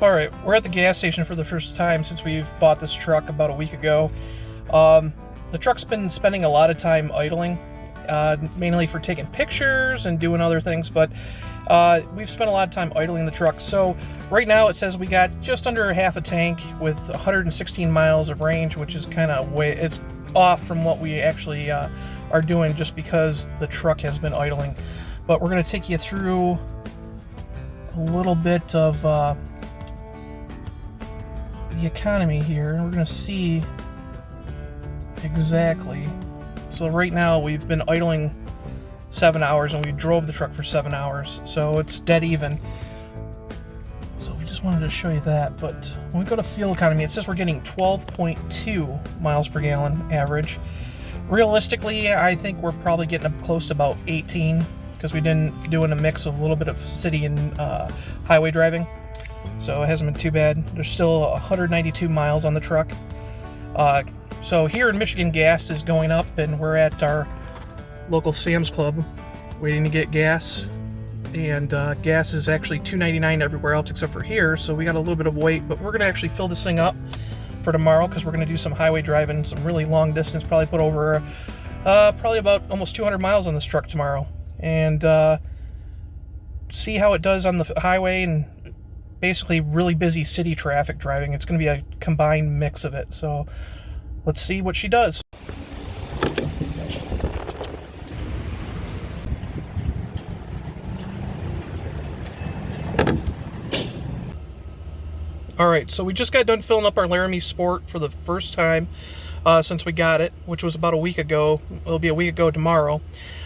Alright, we're at the gas station for the first time since we've bought this truck about a week ago. The truck's been spending a lot of time idling, mainly for taking pictures and doing other things, but we've spent a lot of time idling the truck. So right now it says we got just under half a tank with 116 miles of range, which is kind of it's off from what we actually are doing just because the truck has been idling. But we're going to take you through a little bit of the economy here, and we're going to see exactly. So right now we've been idling 7 hours and we drove the truck for 7 hours, so it's dead even. So we just wanted to show you that. But when we go to fuel economy, it says we're getting 12.2 miles per gallon average. Realistically, I think we're probably getting up close to about 18 because we didn't doing a mix of a little bit of city and highway driving. So it hasn't been too bad. There's still 192 miles on the truck. So here in Michigan, gas is going up, and we're at our local Sam's Club waiting to get gas. And gas is actually $2.99 everywhere else except for here, so we got a little bit of wait. But we're going to actually fill this thing up for tomorrow because we're going to do some highway driving, some really long distance, probably put over probably about almost 200 miles on this truck tomorrow. And see how it does on the highway and basically really busy city traffic driving. It's going to be a combined mix of it. So let's see what she does. Alright, so we just got done filling up our Laramie Sport for the first time since we got it, which was about a week ago. It'll be a week ago tomorrow.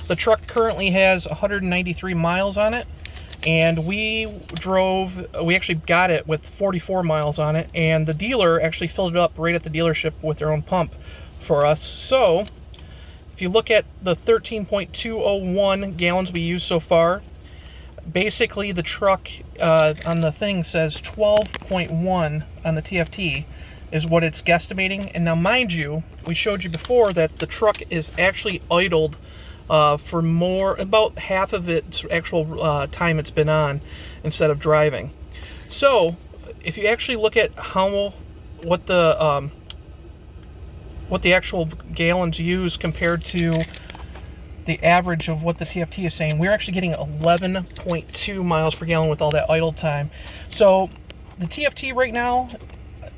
The truck currently has 193 miles on it. And we actually got it with 44 miles on it, and the dealer actually filled it up right at the dealership with their own pump for us. So if you look at the 13.201 gallons we used so far, basically the truck on the thing says 12.1 on the TFT is what it's guesstimating. And now mind you, we showed you before that the truck is actually idled for about half of its actual time it's been on instead of driving. So if you actually look at what the actual gallons used compared to the average of what the TFT is saying, we're actually getting 11.2 miles per gallon with all that idle time. So the TFT right now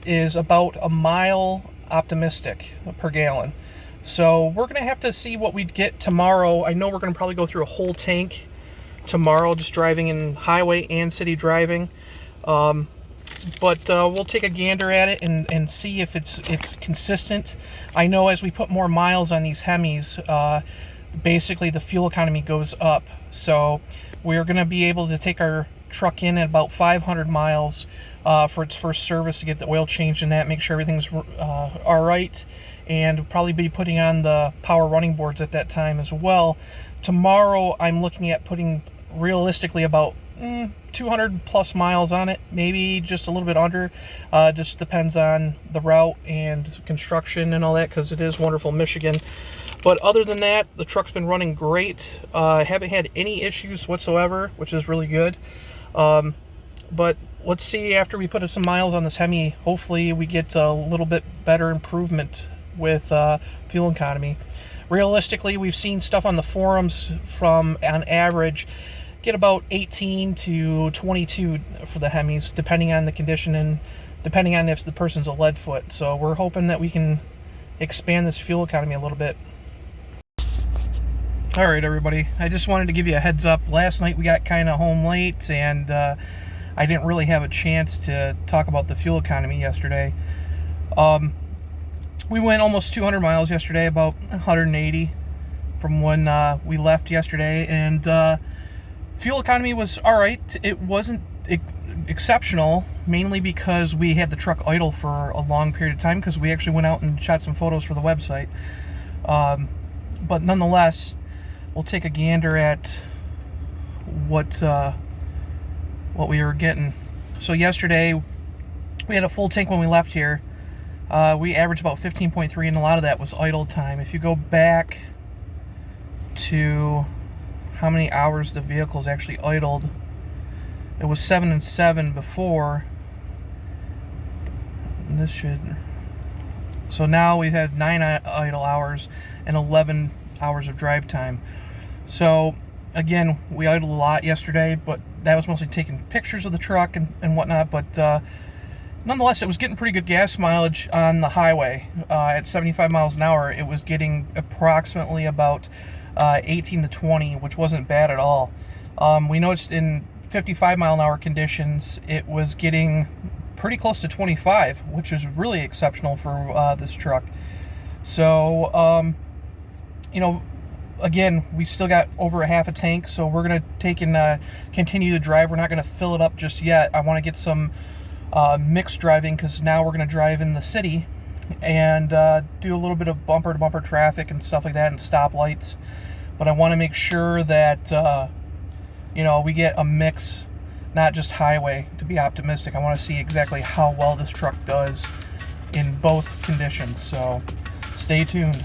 is about a mile optimistic per gallon. So we're going to have to see what we get tomorrow. I know we're going to probably go through a whole tank tomorrow, just driving in highway and city driving. But we'll take a gander at it and see if it's consistent. I know as we put more miles on these Hemis, basically the fuel economy goes up. So we're going to be able to take our truck in at about 500 miles for its first service to get the oil changed and that, make sure everything's all right. And probably be putting on the power running boards at that time as well. Tomorrow I'm looking at putting realistically about 200 plus miles on it, maybe just a little bit under. Just depends on the route and construction and all that, because it is wonderful Michigan. But other than that, the truck's been running great. Haven't had any issues whatsoever, which is really good. But let's see, after we put some miles on this Hemi, hopefully we get a little bit better improvement with fuel economy. Realistically, we've seen stuff on the forums from, on average, get about 18 to 22 for the Hemis, depending on the condition and depending on if the person's a lead foot. So we're hoping that we can expand this fuel economy a little bit. Alright everybody, I just wanted to give you a heads up. Last night we got kind of home late, and I didn't really have a chance to talk about the fuel economy yesterday. We went almost 200 miles yesterday, about 180 from when we left yesterday, and fuel economy was alright. It wasn't exceptional, mainly because we had the truck idle for a long period of time, because we actually went out and shot some photos for the website. But nonetheless, we'll take a gander at what we were getting. So yesterday we had a full tank when we left here, we averaged about 15.3, and a lot of that was idle time. If you go back to how many hours the vehicle's actually idled, it was 7 and 7 before. And this should... So now we have 9 idle hours and 11 hours of drive time. So again, we idled a lot yesterday, but that was mostly taking pictures of the truck and whatnot. But nonetheless, it was getting pretty good gas mileage on the highway. At 75 miles an hour, it was getting approximately about 18 to 20, which wasn't bad at all. We noticed in 55 mile an hour conditions, it was getting pretty close to 25, which is really exceptional for this truck. So, you know, again, we still got over a half a tank, so we're going to take and continue to drive. We're not going to fill it up just yet. I want to get some mixed driving, because now we're going to drive in the city and do a little bit of bumper-to-bumper traffic and stuff like that, and stoplights. But I want to make sure that, you know, we get a mix, not just highway, to be optimistic. I want to see exactly how well this truck does in both conditions. So stay tuned.